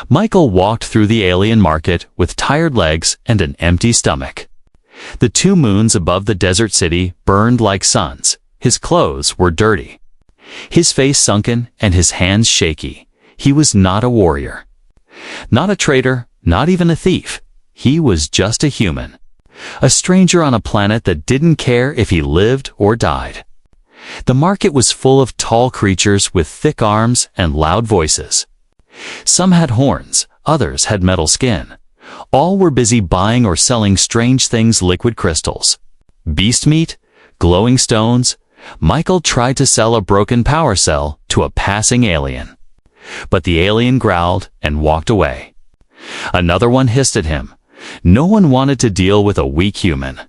Michael walked through the alien market with tired legs and an empty stomach. The 2 moons above the desert city burned like suns. His clothes were dirty. His face sunken and his hands shaky. He was not a warrior. Not a traitor, not even a thief. He was just a human. A stranger on a planet that didn't care if he lived or died. The market was full of tall creatures with thick arms and loud voices. Some had horns, others had metal skin. All were busy buying or selling strange things, liquid crystals, beast meat, glowing stones. Michael tried to sell a broken power cell to a passing alien. But the alien growled and walked away. Another one hissed at him. No one wanted to deal with a weak human.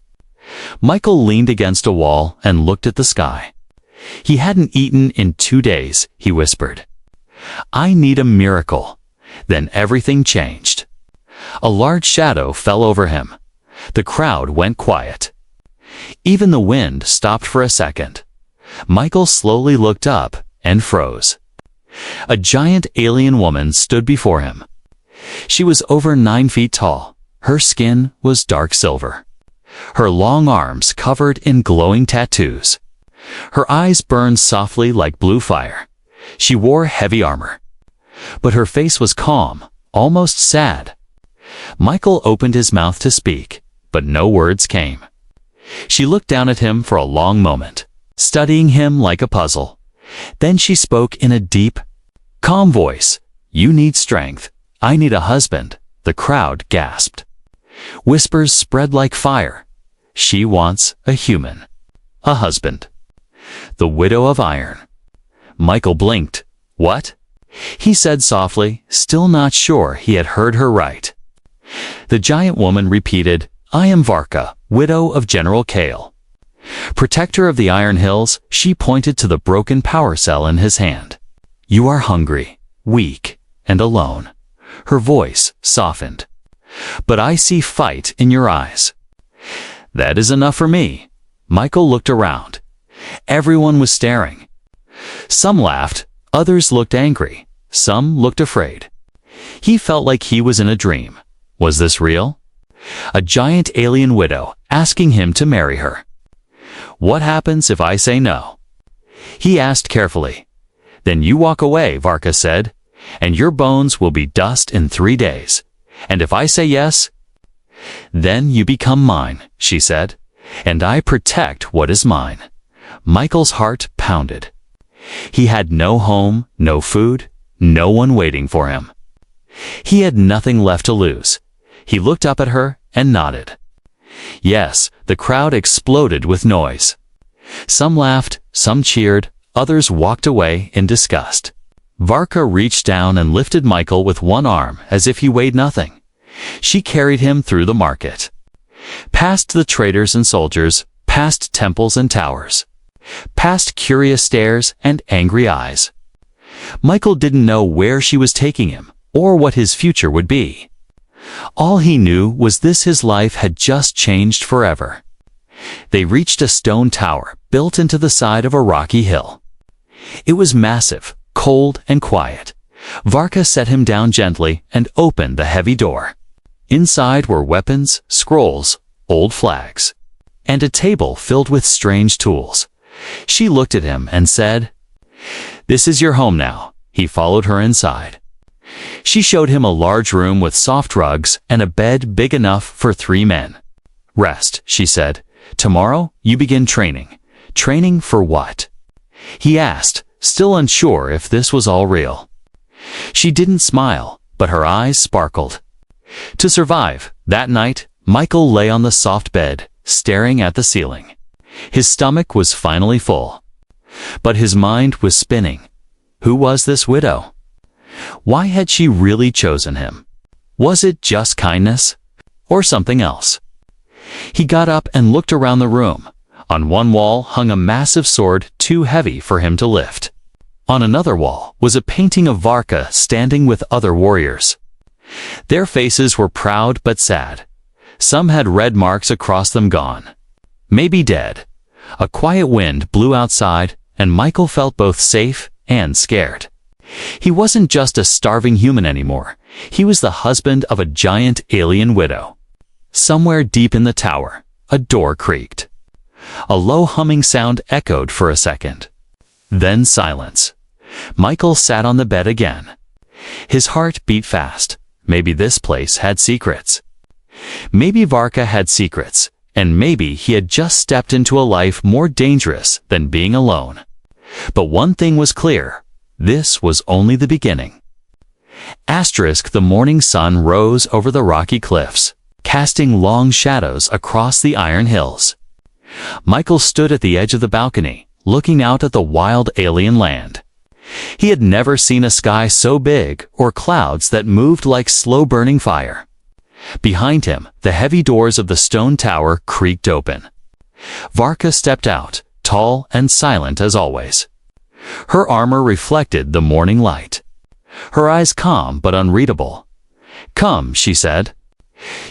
Michael leaned against a wall and looked at the sky. He hadn't eaten in 2 days, he whispered. I need a miracle. Then everything changed. A large shadow fell over him. The crowd went quiet. Even the wind stopped for a second. Michael slowly looked up and froze. A giant alien woman stood before him. She was over 9 feet tall. Her skin was dark silver. Her long arms covered in glowing tattoos. Her eyes burned softly like blue fire. She wore heavy armor. But her face was calm, almost sad. Michael opened his mouth to speak, but no words came. She looked down at him for a long moment, studying him like a puzzle. Then she spoke in a deep, calm voice. You need strength. I need a husband. The crowd gasped. Whispers spread like fire. She wants a human. A husband. The widow of iron. Michael blinked. What? He said softly, still not sure he had heard her right. The giant woman repeated, I am Varka, widow of General Kale. Protector of the Iron Hills, she pointed to the broken power cell in his hand. You are hungry, weak, and alone. Her voice softened. But I see fight in your eyes. That is enough for me. Michael looked around. Everyone was staring. Some laughed, others looked angry, some looked afraid. He felt like he was in a dream. Was this real? A giant alien widow asking him to marry her. What happens if I say no? He asked carefully. Then you walk away, Varka said, and your bones will be dust in 3 days. And if I say yes, then you become mine, she said, and I protect what is mine. Michael's heart pounded. He had no home, no food, no one waiting for him. He had nothing left to lose. He looked up at her and nodded. Yes, the crowd exploded with noise. Some laughed, some cheered, others walked away in disgust. Varka reached down and lifted Michael with one arm as if he weighed nothing. She carried him through the market. Past the traders and soldiers, past temples and towers. Past curious stares and angry eyes. Michael didn't know where she was taking him or what his future would be. All he knew was his life had just changed forever. They reached a stone tower built into the side of a rocky hill. It was massive, cold and quiet. Varka set him down gently and opened the heavy door. Inside were weapons, scrolls, old flags, and a table filled with strange tools. She looked at him and said, "This is your home now." He followed her inside. She showed him a large room with soft rugs and a bed big enough for 3 men. "Rest," she said. "Tomorrow you begin training." Training for what? He asked, still unsure if this was all real. She didn't smile, but her eyes sparkled. To survive, that night, Michael lay on the soft bed, staring at the ceiling. His stomach was finally full. But his mind was spinning. Who was this widow? Why had she really chosen him? Was it just kindness? Or something else? He got up and looked around the room. On one wall hung a massive sword too heavy for him to lift. On another wall was a painting of Varka standing with other warriors. Their faces were proud but sad. Some had red marks across them, gone. Maybe dead. A quiet wind blew outside, and Michael felt both safe and scared. He wasn't just a starving human anymore. He was the husband of a giant alien widow. Somewhere deep in the tower, a door creaked. A low humming sound echoed for a second. Then silence. Michael sat on the bed again. His heart beat fast. Maybe this place had secrets. Maybe Varka had secrets, and maybe he had just stepped into a life more dangerous than being alone. But one thing was clear. This was only the beginning. The morning sun rose over the rocky cliffs, casting long shadows across the iron hills. Michael stood at the edge of the balcony, looking out at the wild alien land. He had never seen a sky so big or clouds that moved like slow-burning fire. Behind him, the heavy doors of the stone tower creaked open. Varka stepped out, tall and silent as always. Her armor reflected the morning light. Her eyes calm but unreadable. "Come," she said.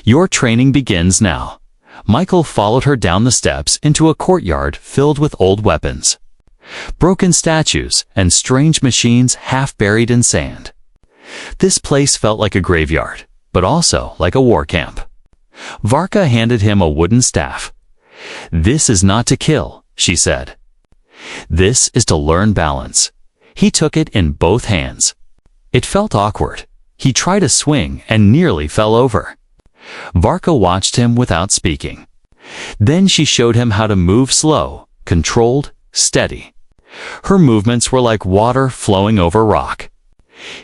"Your training begins now." Michael followed her down the steps into a courtyard filled with old weapons. Broken statues and strange machines half buried in sand. This place felt like a graveyard, but also like a war camp. Varka handed him a wooden staff. "This is not to kill," she said. "This is to learn balance." He took it in both hands. It felt awkward. He tried a swing and nearly fell over. Varka watched him without speaking. Then she showed him how to move slow, controlled, steady. Her movements were like water flowing over rock.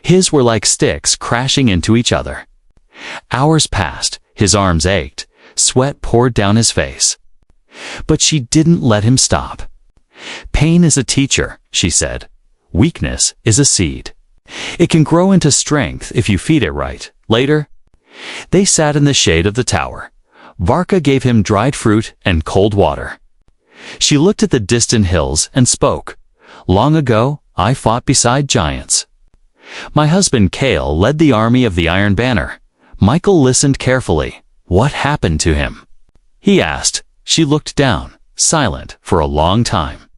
His were like sticks crashing into each other. Hours passed, his arms ached, sweat poured down his face. But she didn't let him stop. "Pain is a teacher," she said. "Weakness is a seed. It can grow into strength if you feed it right. Later." They sat in the shade of the tower. Varka gave him dried fruit and cold water. She looked at the distant hills and spoke. "Long ago, I fought beside giants. My husband Kale led the army of the Iron Banner." Michael listened carefully. "What happened to him?" he asked. She looked down, silent for a long time.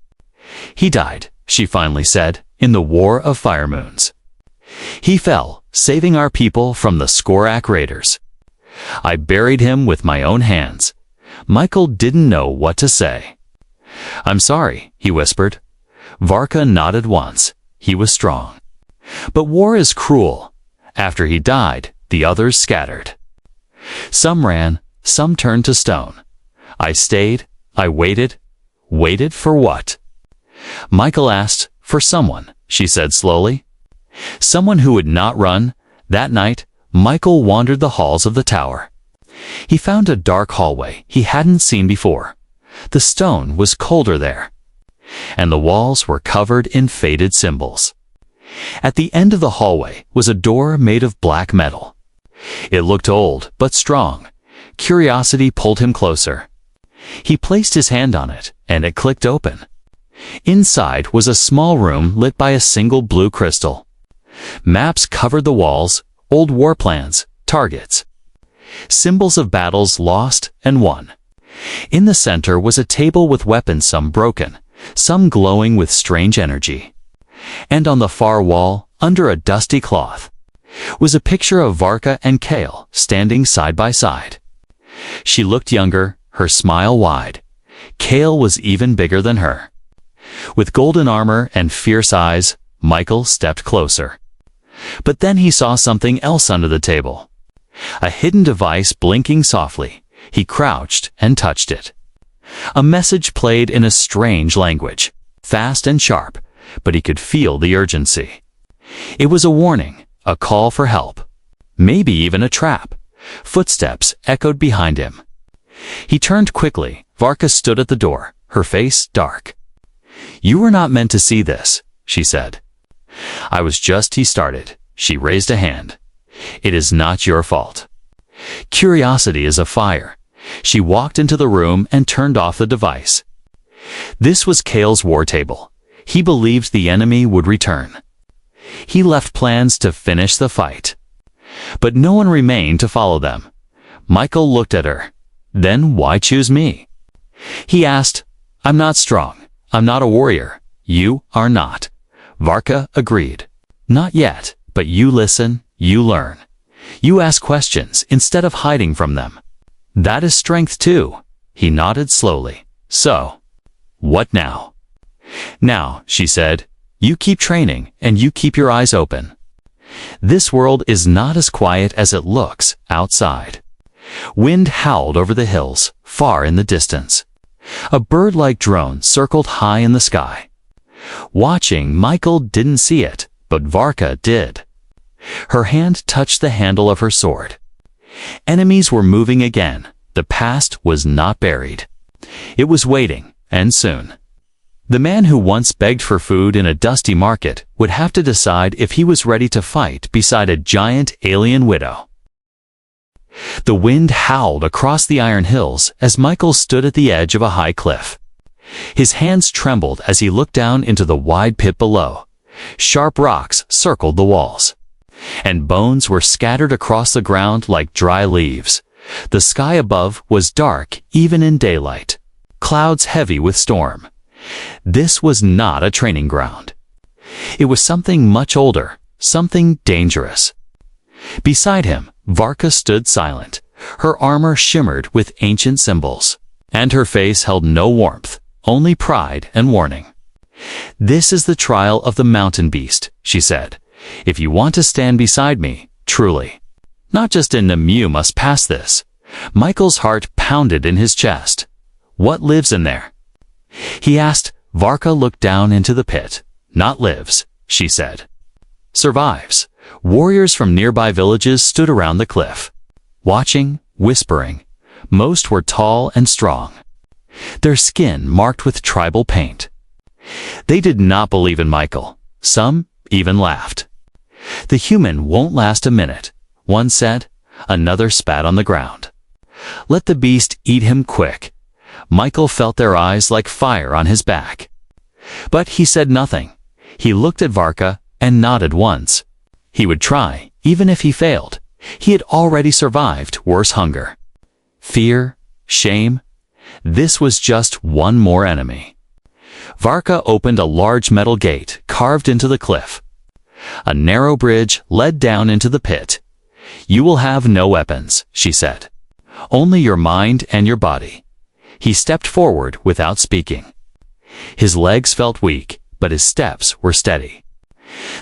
"He died," she finally said, "in the War of Fire Moons. He fell, saving our people from the Skorak raiders. I buried him with my own hands." Michael didn't know what to say. "I'm sorry," he whispered. Varka nodded once. He was strong. "But war is cruel." After he died, the others scattered. Some ran, some turned to stone. I stayed, I waited. Waited for what? Michael asked. "For someone," she said slowly. "Someone who would not run." That night, Michael wandered the halls of the tower. He found a dark hallway he hadn't seen before. The stone was colder there, and the walls were covered in faded symbols. At the end of the hallway was a door made of black metal. It looked old but strong. Curiosity pulled him closer. He placed his hand on it, and it clicked open. Inside was a small room lit by a single blue crystal. Maps covered the walls, old war plans, targets. Symbols of battles lost and won. In the center was a table with weapons, some broken, some glowing with strange energy. And on the far wall, under a dusty cloth, was a picture of Varka and Kale standing side by side. She looked younger, her smile wide. Kale was even bigger than her. With golden armor and fierce eyes, Michael stepped closer. But then he saw something else under the table. A hidden device blinking softly. He crouched and touched it. A message played in a strange language, fast and sharp, but he could feel the urgency. It was a warning, a call for help. Maybe even a trap. Footsteps echoed behind him. He turned quickly. Varka stood at the door, her face dark. "You were not meant to see this," she said. "I was just," he started. She raised a hand. "It is not your fault." Curiosity is a fire. She walked into the room and turned off the device. This was Kale's war table. He believed the enemy would return. He left plans to finish the fight. But no one remained to follow them. Michael looked at her. "Then why choose me?" He asked. "I'm not strong. I'm not a warrior. You are not." Varka agreed. Not yet, but you listen, you learn. You ask questions instead of hiding from them. That is strength too. He nodded slowly. So, what now? Now, she said, you keep training and you keep your eyes open. This world is not as quiet as it looks outside. Wind howled over the hills, far in the distance. A bird-like drone circled high in the sky. Watching, Michael didn't see it, but Varka did. Her hand touched the handle of her sword. Enemies were moving again. The past was not buried. It was waiting, and soon. The man who once begged for food in a dusty market would have to decide if he was ready to fight beside a giant alien widow. The wind howled across the iron hills as Michael stood at the edge of a high cliff. His hands trembled as he looked down into the wide pit below. Sharp rocks circled the walls, and bones were scattered across the ground like dry leaves. The sky above was dark even in daylight, clouds heavy with storm. This was not a training ground. It was something much older, something dangerous. Beside him, Varka stood silent. Her armor shimmered with ancient symbols, and her face held no warmth, only pride and warning. This is the trial of the mountain beast, she said. If you want to stand beside me, truly. Not just in them, you must pass this. Michael's heart pounded in his chest. What lives in there? He asked. Varka looked down into the pit. Not lives, she said. Survives. Warriors from nearby villages stood around the cliff, watching, whispering. Most were tall and strong, their skin marked with tribal paint. They did not believe in Michael. Some even laughed. The human won't last a minute, one said. Another spat on the ground. Let the beast eat him quick. Michael felt their eyes like fire on his back. But he said nothing. He looked at Varka and nodded once. He would try, even if he failed. He had already survived worse hunger, fear, shame. This was just one more enemy. Varka opened a large metal gate carved into the cliff. A narrow bridge led down into the pit. You will have no weapons, she said. Only your mind and your body. He stepped forward without speaking. His legs felt weak, but his steps were steady.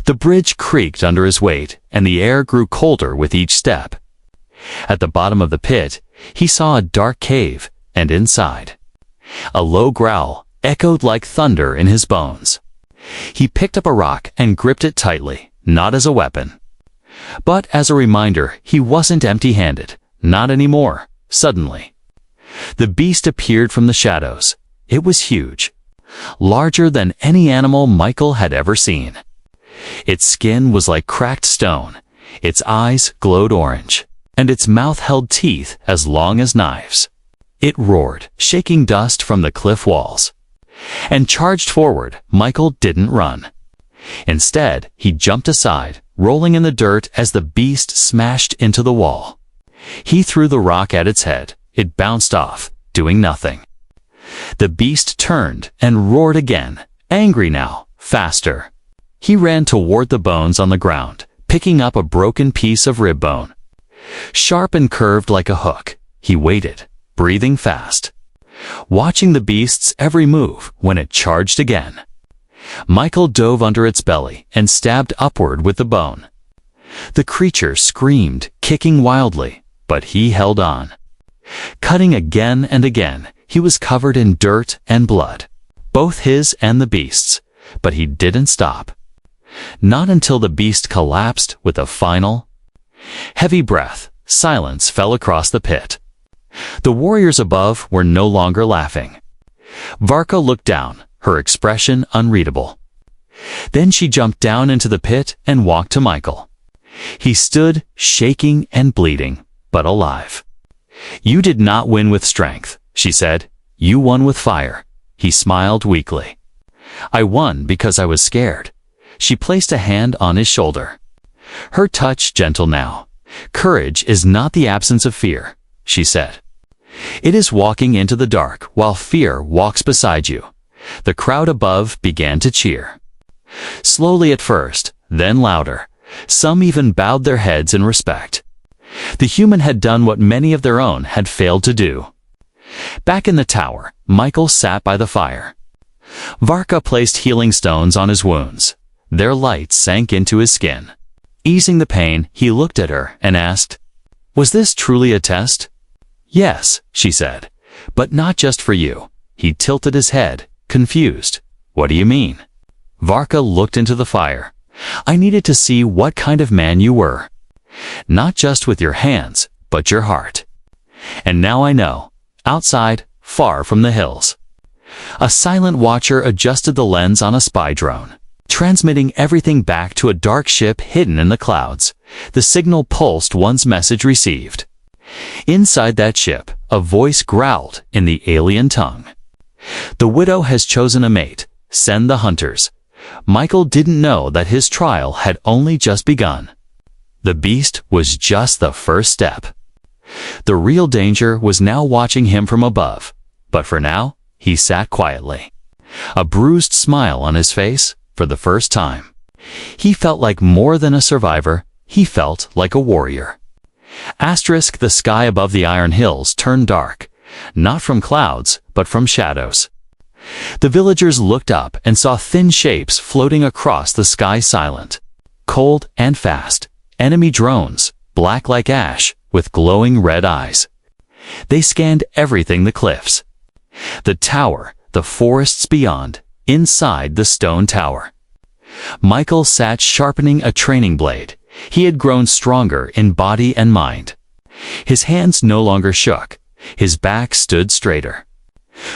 The bridge creaked under his weight, and the air grew colder with each step. At the bottom of the pit, he saw a dark cave, and inside, a low growl echoed like thunder in his bones. He picked up a rock and gripped it tightly, not as a weapon, but as a reminder he wasn't empty-handed. Not anymore. Suddenly, the beast appeared from the shadows. It was huge, larger than any animal Michael had ever seen. Its skin was like cracked stone, its eyes glowed orange, and its mouth held teeth as long as knives. It roared, shaking dust from the cliff walls, and charged forward. Michael didn't run. Instead, he jumped aside, rolling in the dirt as the beast smashed into the wall. He threw the rock at its head. It bounced off, doing nothing. The beast turned and roared again, angry now, faster. He ran toward the bones on the ground, picking up a broken piece of rib bone. Sharp and curved like a hook, he waited, breathing fast, watching the beast's every move when it charged again. Michael dove under its belly and stabbed upward with the bone. The creature screamed, kicking wildly, but he held on. Cutting again and again, he was covered in dirt and blood, both his and the beast's, but he didn't stop. Not until the beast collapsed with a final, heavy breath. Silence fell across the pit. The warriors above were no longer laughing. Varka looked down, her expression unreadable. Then she jumped down into the pit and walked to Michael. He stood, shaking and bleeding, but alive. You did not win with strength, she said. You won with fire. He smiled weakly. I won because I was scared. She placed a hand on his shoulder. Her touch gentle now. Courage is not the absence of fear, she said. It is walking into the dark while fear walks beside you. The crowd above began to cheer. Slowly at first, then louder. Some even bowed their heads in respect. The human had done what many of their own had failed to do. Back in the tower, Michael sat by the fire. Varka placed healing stones on his wounds. Their light sank into his skin. Easing the pain, he looked at her and asked, "Was this truly a test?" "Yes," she said, "but not just for you." He tilted his head, confused. "What do you mean?" Varka looked into the fire. "I needed to see what kind of man you were. Not just with your hands, but your heart. And now I know. Outside, far from the hills." A silent watcher adjusted the lens on a spy drone, transmitting everything back to a dark ship hidden in the clouds. The signal pulsed once message received. Inside that ship, a voice growled in the alien tongue. "The widow has chosen a mate. Send the hunters." Michael didn't know that his trial had only just begun. The beast was just the first step. The real danger was now watching him from above. But for now, he sat quietly. A bruised smile on his face for the first time. He felt like more than a survivor. He felt like a warrior. The sky above the Iron Hills turned dark, not from clouds, but from shadows. The villagers looked up and saw thin shapes floating across the sky, silent, cold and fast. Enemy drones, black like ash, with glowing red eyes. They scanned everything: the cliffs, the tower, the forests beyond, inside the stone tower. Michael sat sharpening a training blade. He had grown stronger in body and mind. His hands no longer shook. His back stood straighter.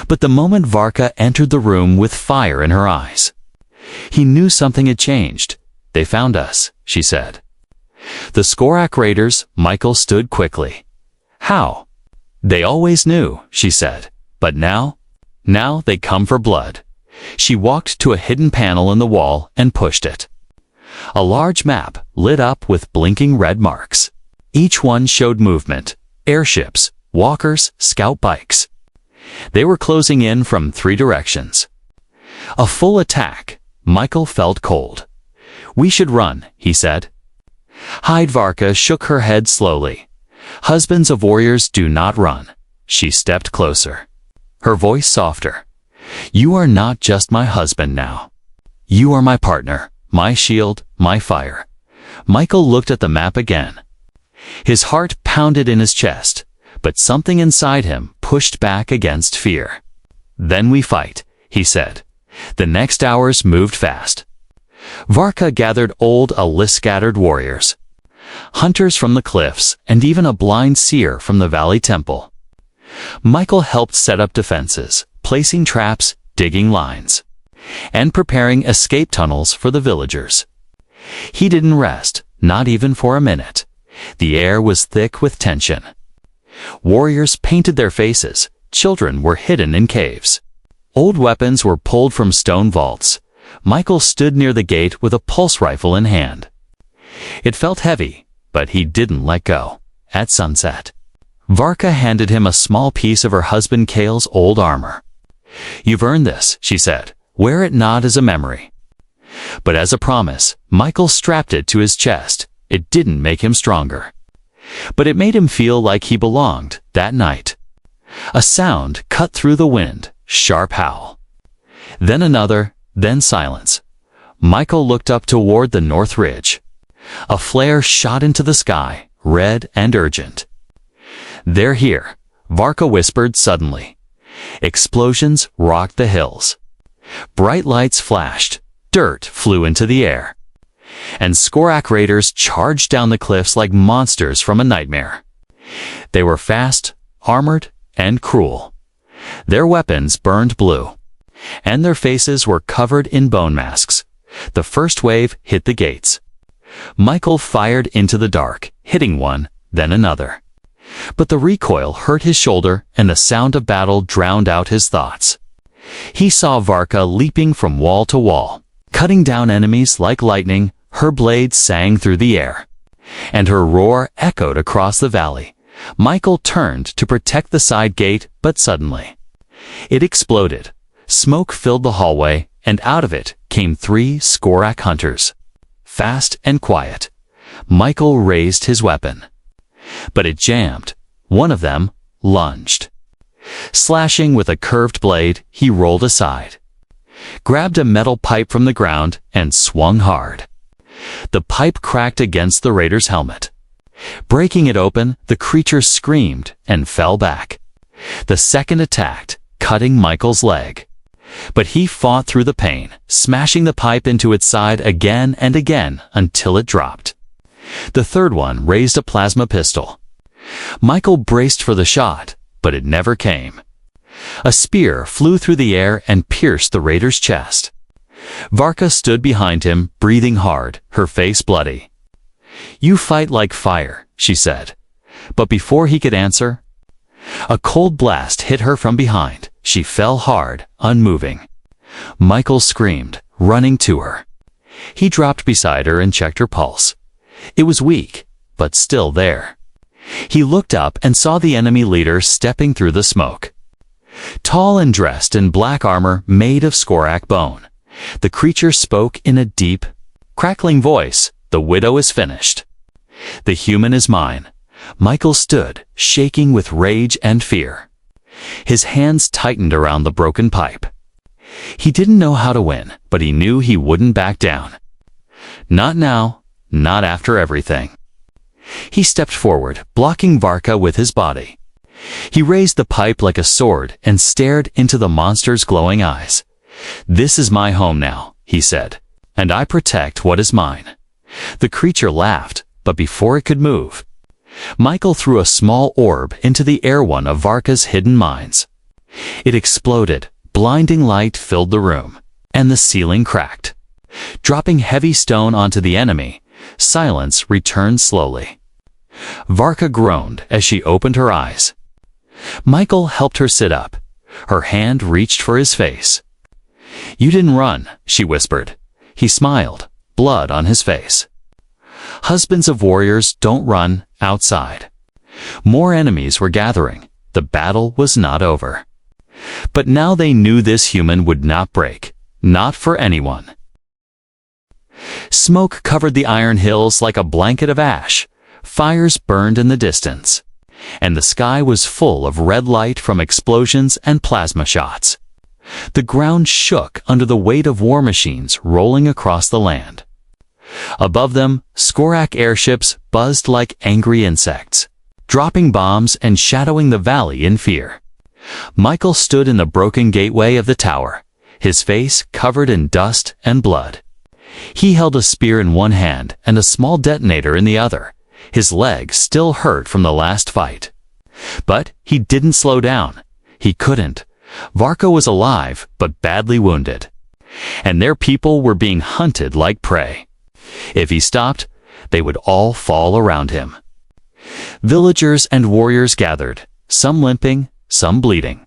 But the moment Varka entered the room with fire in her eyes, he knew something had changed. "They found us," she said. "The Skorak raiders." Michael stood quickly. "How?" "They always knew," she said. "But now they come for blood." She walked to a hidden panel in the wall and pushed it. A large map lit up with blinking red marks. Each one showed movement: airships, walkers, scout bikes. They were closing in from 3 directions. A full attack. Michael felt cold. "We should run," he said. Hide. Varka shook her head slowly. "Husbands of warriors do not run." She stepped closer, her voice softer. "You are not just my husband now. You are my partner, my shield, my fire." Michael looked at the map again. His heart pounded in his chest, but something inside him pushed back against fear. "Then we fight," he said. The next hours moved fast. Varka gathered scattered warriors, hunters from the cliffs, and even a blind seer from the valley temple. Michael helped set up defenses, placing traps, digging lines, and preparing escape tunnels for the villagers. He didn't rest, not even for a minute. The air was thick with tension. Warriors painted their faces. Children were hidden in caves. Old weapons were pulled from stone vaults. Michael stood near the gate with a pulse rifle in hand. It felt heavy, but he didn't let go. At sunset, Varka handed him a small piece of her husband Kale's old armor. "You've earned this," she said. "Wear it not as a memory, but as a promise." Michael strapped it to his chest. It didn't make him stronger, but it made him feel like he belonged. That night, a sound cut through the wind, sharp howl. Then another, then silence. Michael looked up toward the north ridge. A flare shot into the sky, red and urgent. "They're here," Varka whispered suddenly. Explosions rocked the hills. Bright lights flashed. Dirt flew into the air. And Skorak raiders charged down the cliffs like monsters from a nightmare. They were fast, armored, and cruel. Their weapons burned blue, and their faces were covered in bone masks. The first wave hit the gates. Michael fired into the dark, hitting one, then another. But the recoil hurt his shoulder, and the sound of battle drowned out his thoughts. He saw Varka leaping from wall to wall, cutting down enemies like lightning. Her blades sang through the air, and her roar echoed across the valley. Michael turned to protect the side gate, but suddenly it exploded. Smoke filled the hallway, and out of it came 3 Skorak hunters. fast and quiet. Michael raised his weapon. But it jammed. One of them lunged. Slashing with a curved blade, he rolled aside, grabbed a metal pipe from the ground, and swung hard. The pipe cracked against the raider's helmet. Breaking it open, the creature screamed and fell back. The second attacked, cutting Michael's leg. But he fought through the pain, smashing the pipe into its side again and again until it dropped. The third one raised a plasma pistol. Michael braced for the shot, but it never came. A spear flew through the air and pierced the raider's chest. Varka stood behind him, breathing hard, her face bloody. "You fight like fire," she said. But before he could answer, a cold blast hit her from behind. She fell hard, unmoving. Michael screamed, running to her. He dropped beside her and checked her pulse. It was weak, but still there. He looked up and saw the enemy leader stepping through the smoke. Tall and dressed in black armor made of Skorak bone, the creature spoke in a deep, crackling voice. "The widow is finished. The human is mine." Michael stood, shaking with rage and fear. His hands tightened around the broken pipe. He didn't know how to win, but he knew he wouldn't back down. Not now, not after everything. He stepped forward, blocking Varka with his body. He raised the pipe like a sword and stared into the monster's glowing eyes. "This is my home now," he said, "and I protect what is mine." The creature laughed, but before it could move, Michael threw a small orb into the air, one of Varka's hidden mines. It exploded, blinding light filled the room, and the ceiling cracked. Dropping heavy stone onto the enemy, silence returned slowly. Varka groaned as she opened her eyes. Michael helped her sit up. Her hand reached for his face. "You didn't run," she whispered. He smiled, blood on his face. Husbands of warriors don't run outside. More enemies were gathering. The battle was not over. But now they knew this human would not break, not for anyone. Smoke covered the iron hills like a blanket of ash. Fires burned in the distance, and the sky was full of red light from explosions and plasma shots. The ground shook under the weight of war machines rolling across the land. Above them, Skorak airships buzzed like angry insects, dropping bombs and shadowing the valley in fear. Michael stood in the broken gateway of the tower, his face covered in dust and blood. He held a spear in one hand and a small detonator in the other. His leg still hurt from the last fight. But he didn't slow down. He couldn't. Varka was alive, but badly wounded. And their people were being hunted like prey. If he stopped, they would all fall around him. Villagers and warriors gathered, some limping, some bleeding.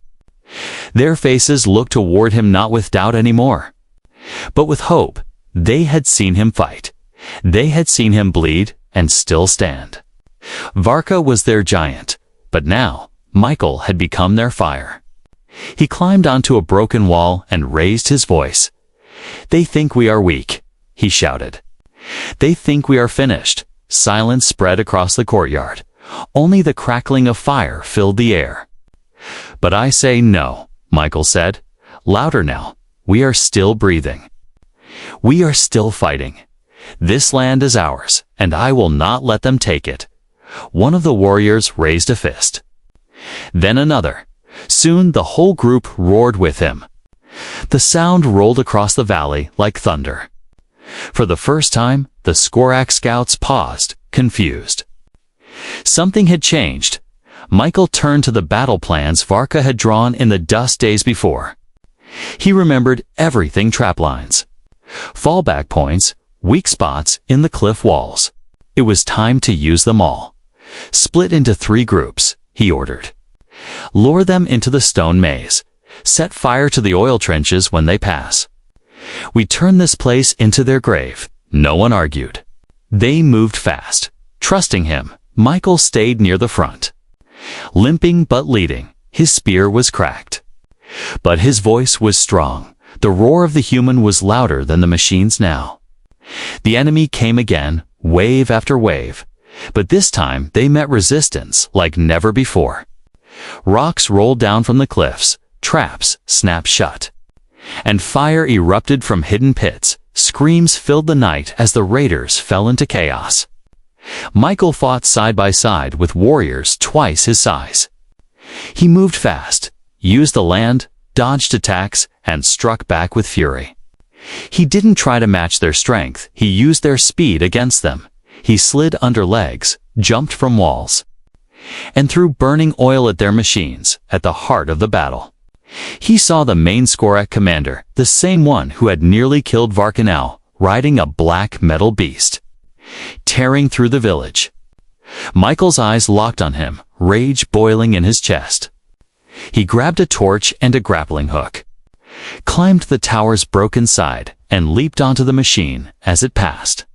Their faces looked toward him not with doubt anymore, but with hope. They had seen him fight. They had seen him bleed and still stand. Varka was their giant, but now Michael had become their fire. He climbed onto a broken wall and raised his voice. "They think we are weak," he shouted. "They think we are finished." Silence spread across the courtyard. Only the crackling of fire filled the air. "But I say no," Michael said, louder now. "We are still breathing. We are still fighting. This land is ours, and I will not let them take it." One of the warriors raised a fist. Then another. Soon the whole group roared with him. The sound rolled across the valley like thunder. For the first time, the Skorak scouts paused, confused. Something had changed. Michael turned to the battle plans Varka had drawn in the dust days before. He remembered everything: traplines, fallback points, weak spots in the cliff walls. It was time to use them all. "Split into 3 groups," he ordered. "Lure them into the stone maze. Set fire to the oil trenches when they pass. We turn this place into their grave." No one argued. They moved fast. Trusting him, Michael stayed near the front. Limping but leading, his spear was cracked. But his voice was strong. The roar of the human was louder than the machines now. The enemy came again, wave after wave, but this time they met resistance like never before. Rocks rolled down from the cliffs, traps snapped shut, and fire erupted from hidden pits. Screams filled the night as the raiders fell into chaos. Michael fought side by side with warriors twice his size. He moved fast, used the land, dodged attacks, and struck back with fury. He didn't try to match their strength, he used their speed against them. He slid under legs, jumped from walls, and threw burning oil at their machines, at the heart of the battle. He saw the main Skorak commander, the same one who had nearly killed Varkanel, riding a black metal beast, tearing through the village. Michael's eyes locked on him, rage boiling in his chest. He grabbed a torch and a grappling hook, climbed the tower's broken side, and leaped onto the machine as it passed.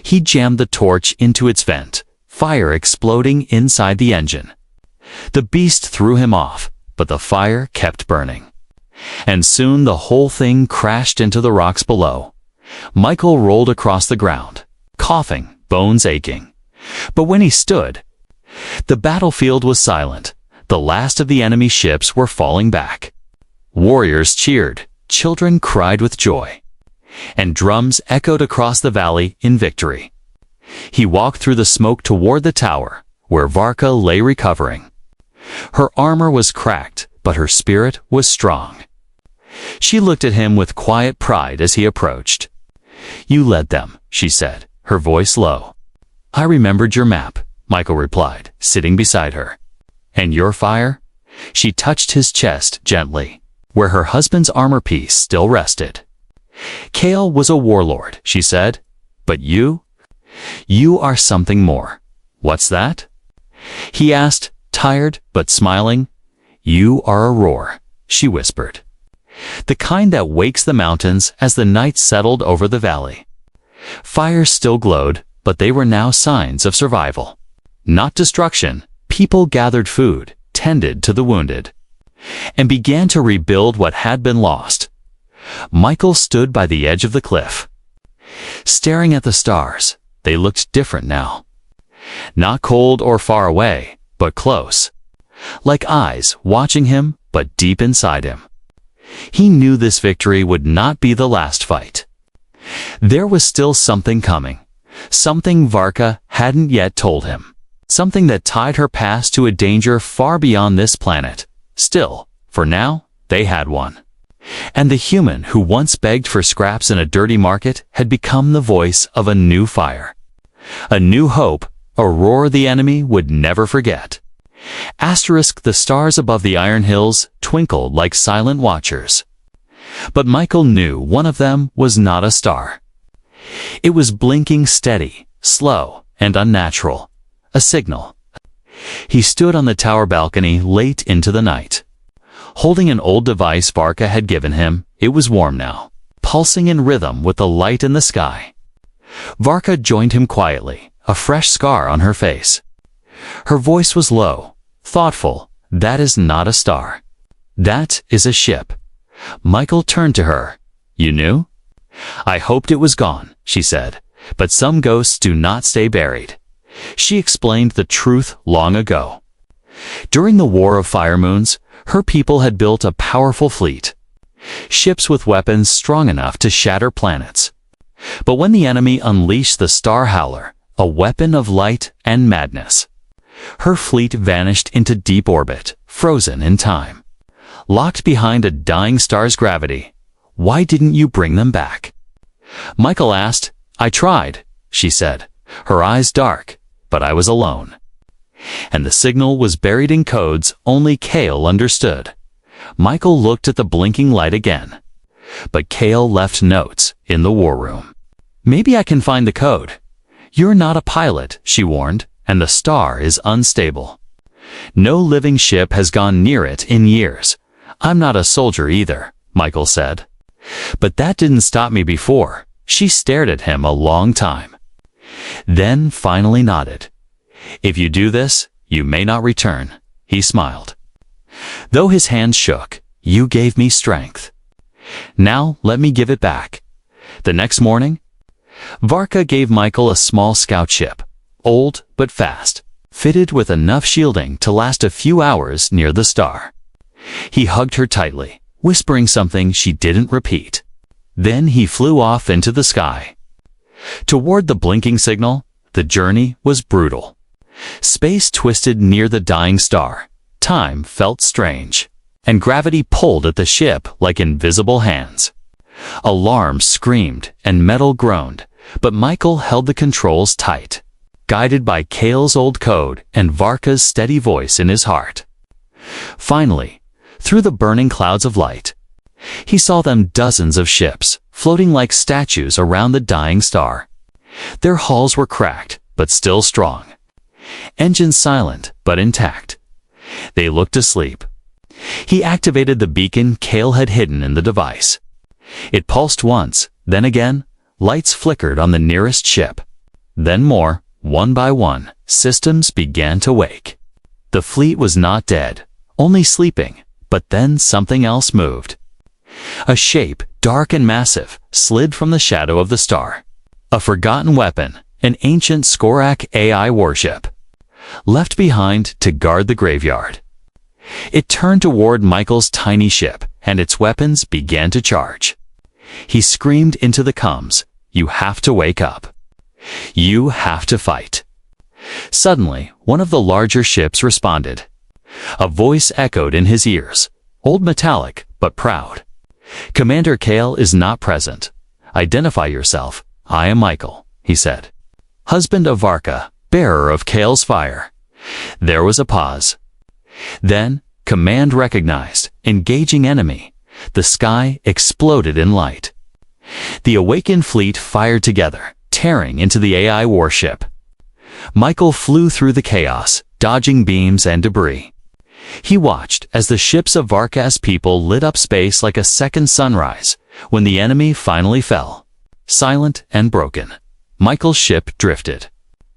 He jammed the torch into its vent, fire exploding inside the engine. The beast threw him off, but the fire kept burning. And soon the whole thing crashed into the rocks below. Michael rolled across the ground, coughing, bones aching. But when he stood, the battlefield was silent. The last of the enemy ships were falling back. Warriors cheered, children cried with joy, and drums echoed across the valley in victory. He walked through the smoke toward the tower, where Varka lay recovering. Her armor was cracked, but her spirit was strong. She looked at him with quiet pride as he approached. "You led them," she said, her voice low. "I remembered your map," Michael replied, sitting beside her. "And your fire?" She touched his chest gently, where her husband's armor piece still rested. "Kale was a warlord," she said. "But you are something more." "What's that?" he asked, tired but smiling. "You are a roar," she whispered. "The kind that wakes the mountains as the night settled over the valley." Fires still glowed, but they were now signs of survival, not destruction. People gathered food, tended to the wounded, and began to rebuild what had been lost. Michael stood by the edge of the cliff, staring at the stars. They looked different now. Not cold or far away, but close, like eyes watching him, but deep inside him. He knew this victory would not be the last fight. There was still something coming, something Varka hadn't yet told him, something that tied her past to a danger far beyond this planet. Still, for now, they had won. And the human who once begged for scraps in a dirty market had become the voice of a new fire, a new hope, a roar the enemy would never forget. The stars above the iron hills twinkled like silent watchers. But Michael knew one of them was not a star. It was blinking steady, slow, and unnatural. A signal. He stood on the tower balcony late into the night, holding an old device Varka had given him. It was warm now, pulsing in rhythm with the light in the sky. Varka joined him quietly, a fresh scar on her face. Her voice was low, thoughtful. "That is not a star. That is a ship." Michael turned to her. "You knew?" "I hoped it was gone," she said, "but some ghosts do not stay buried." She explained the truth long ago. During the War of Fire Moons, her people had built a powerful fleet, ships with weapons strong enough to shatter planets. But when the enemy unleashed the Star Howler, a weapon of light and madness, her fleet vanished into deep orbit, frozen in time, locked behind a dying star's gravity. "Why didn't you bring them back?" Michael asked. "I tried," she said, her eyes dark, "but I was alone. And the signal was buried in codes only Kale understood." Michael looked at the blinking light again. But Kale left notes in the war room. "Maybe I can find the code." "You're not a pilot," she warned, "and the star is unstable. No living ship has gone near it in years." "I'm not a soldier either," Michael said. "But that didn't stop me before." She stared at him a long time, then finally nodded. "If you do this, you may not return." He smiled, though his hands shook. "You gave me strength. Now let me give it back." The next morning, Varka gave Michael a small scout ship, old but fast, fitted with enough shielding to last a few hours near the star. He hugged her tightly, whispering something she didn't repeat. Then he flew off into the sky. Toward the blinking signal, the journey was brutal. Space twisted near the dying star, time felt strange, and gravity pulled at the ship like invisible hands. Alarms screamed and metal groaned, but Michael held the controls tight, guided by Kale's old code and Varka's steady voice in his heart. Finally, through the burning clouds of light, he saw them dozens of ships, floating like statues around the dying star. Their hulls were cracked, but still strong. Engines silent, but intact. They looked asleep. He activated the beacon Kale had hidden in the device. It pulsed once, then again, lights flickered on the nearest ship. Then more, one by one, systems began to wake. The fleet was not dead, only sleeping, but then something else moved. A shape, dark and massive, slid from the shadow of the star. A forgotten weapon, an ancient Skorak AI warship, left behind to guard the graveyard. It turned toward Michael's tiny ship, and its weapons began to charge. He screamed into the comms, "You have to wake up. You have to fight." Suddenly, one of the larger ships responded. A voice echoed in his ears, old metallic, but proud. "Commander Kale is not present. Identify yourself. I am Michael," he said. "Husband of Varka, bearer of Kale's fire." There was a pause. Then, command recognized, engaging enemy. The sky exploded in light. The awakened fleet fired together, tearing into the AI warship. Michael flew through the chaos, dodging beams and debris. He watched as the ships of Varka's people lit up space like a second sunrise, when the enemy finally fell. Silent and broken, Michael's ship drifted.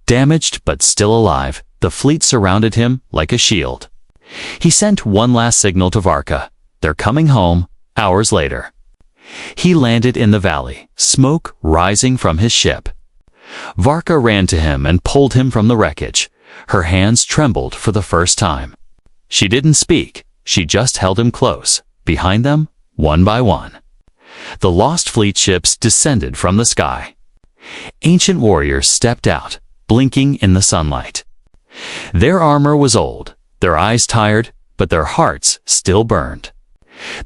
Damaged but still alive, the fleet surrounded him like a shield. He sent one last signal to Varka. "They're coming home," hours later. He landed in the valley, smoke rising from his ship. Varka ran to him and pulled him from the wreckage. Her hands trembled for the first time. She didn't speak, she just held him close, behind them, one by one. The lost fleet ships descended from the sky. Ancient warriors stepped out, blinking in the sunlight. Their armor was old, their eyes tired, but their hearts still burned.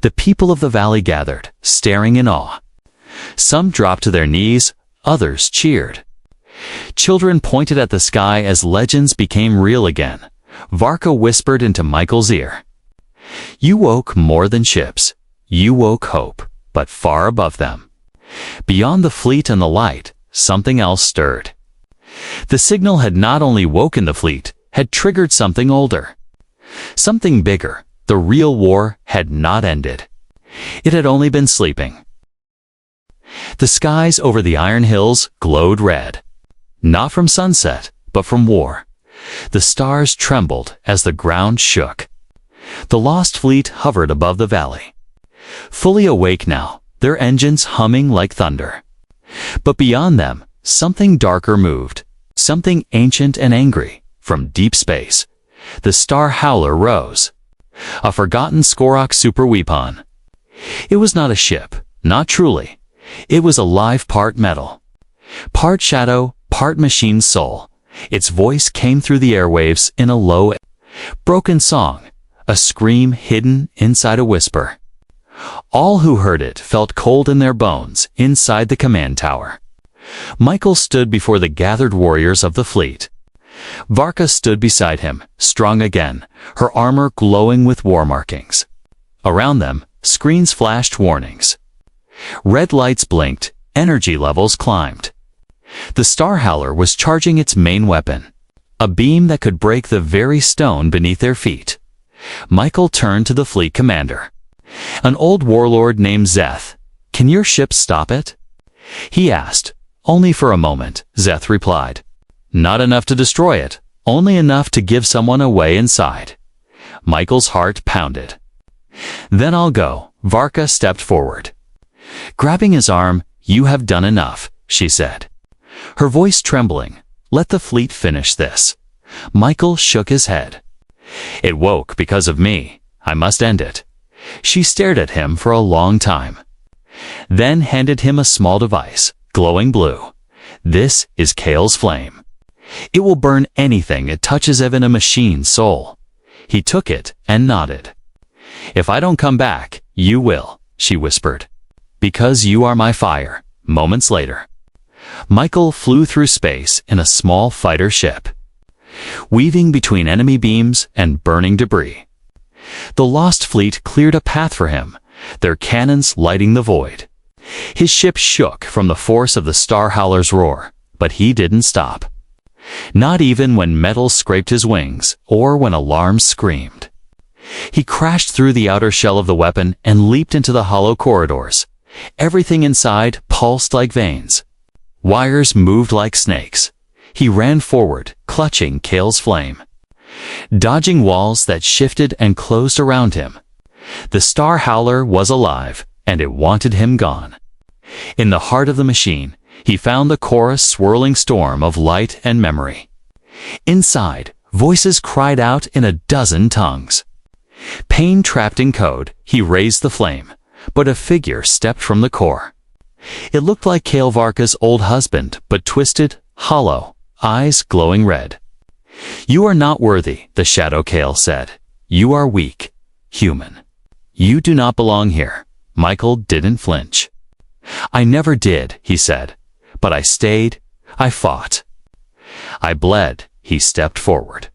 The people of the valley gathered, staring in awe. Some dropped to their knees, others cheered. Children pointed at the sky as legends became real again. Varka whispered into Michael's ear, "You woke more than ships. You woke hope, but far above them." Beyond the fleet and the light, something else stirred. The signal had not only woken the fleet, had triggered something older. Something bigger. The real war had not ended. It had only been sleeping. The skies over the Iron Hills glowed red. Not from sunset, but from war. The stars trembled as the ground shook. The lost fleet hovered above the valley. Fully awake now, their engines humming like thunder. But beyond them, something darker moved. Something ancient and angry, from deep space. The Star Howler rose. A forgotten Skorak superweapon. It was not a ship, not truly. It was alive, part metal, part shadow, part machine soul. Its voice came through the airwaves in a low, broken song, a scream hidden inside a whisper. All who heard it felt cold in their bones inside the command tower. Michael stood before the gathered warriors of the fleet. Varka stood beside him, strong again, her armor glowing with war markings. Around them, screens flashed warnings. Red lights blinked, energy levels climbed. The Star Howler was charging its main weapon, a beam that could break the very stone beneath their feet. Michael turned to the fleet commander. "An old warlord named Zeth. Can your ship stop it?" He asked. "Only for a moment," Zeth replied. "Not enough to destroy it, only enough to give someone a way inside." Michael's heart pounded. "Then I'll go." Varka stepped forward. Grabbing his arm, "You have done enough," she said. her voice trembling. "Let the fleet finish this." Michael shook his head. "It woke because of me. I must end it." She stared at him for a long time, then handed him a small device, glowing blue. "This is Kale's flame. It will burn anything it touches, even a machine's soul." He took it and nodded. "If I don't come back, you will," she whispered. "Because you are my fire." Moments later, Michael flew through space in a small fighter ship, weaving between enemy beams and burning debris. The lost fleet cleared a path for him, their cannons lighting the void. His ship shook from the force of the Star Howler's roar, but he didn't stop. Not even when metal scraped his wings, or when alarms screamed. He crashed through the outer shell of the weapon and leaped into the hollow corridors. Everything inside pulsed like veins. Wires moved like snakes. He ran forward, clutching Kale's flame, dodging walls that shifted and closed around him. The Star Howler was alive, and it wanted him gone. In the heart of the machine, he found the chorus swirling storm of light and memory. Inside, voices cried out in a dozen tongues. Pain trapped in code, he raised the flame, but a figure stepped from the core. It looked like Kale Varka's old husband, but twisted, hollow, eyes glowing red. "You are not worthy," the shadow Kale said. "You are weak, human. You do not belong here." Michael didn't flinch. "I never did," he said. "But I stayed. I fought. I bled." He stepped forward.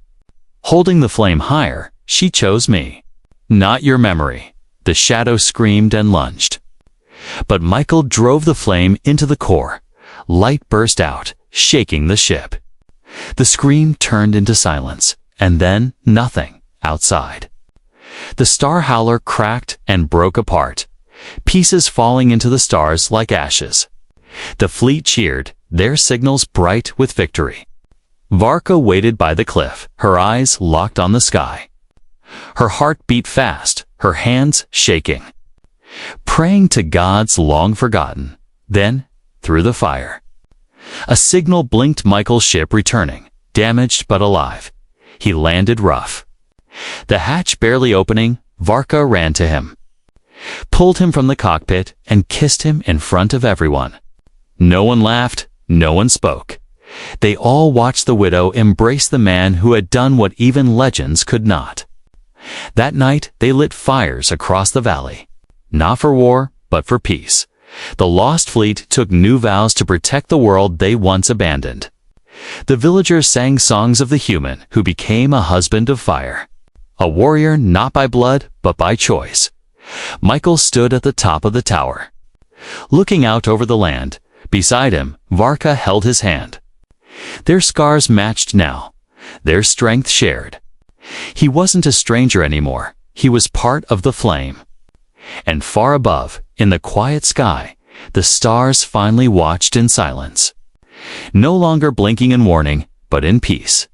Holding the flame higher, "She chose me. Not your memory." The shadow screamed and lunged. But Michael drove the flame into the core. Light burst out, shaking the ship. The scream turned into silence, and then nothing outside. The Star Howler cracked and broke apart, pieces falling into the stars like ashes. The fleet cheered, their signals bright with victory. Varka waited by the cliff, her eyes locked on the sky. Her heart beat fast, her hands shaking, praying to gods long forgotten. Then, through the fire, a signal blinked. Michael's ship returning, damaged but alive. He landed rough. The hatch barely opening, Varka ran to him, pulled him from the cockpit, and kissed him in front of everyone. No one laughed, no one spoke. They all watched the widow embrace the man who had done what even legends could not. That night, they lit fires across the valley. Not for war, but for peace. The lost fleet took new vows to protect the world they once abandoned. The villagers sang songs of the human who became a husband of fire. A warrior not by blood, but by choice. Michael stood at the top of the tower, looking out over the land. Beside him, Varka held his hand. Their scars matched now, their strength shared. He wasn't a stranger anymore. He was part of the flame. And far above, in the quiet sky, the stars finally watched in silence. No longer blinking in warning, but in peace.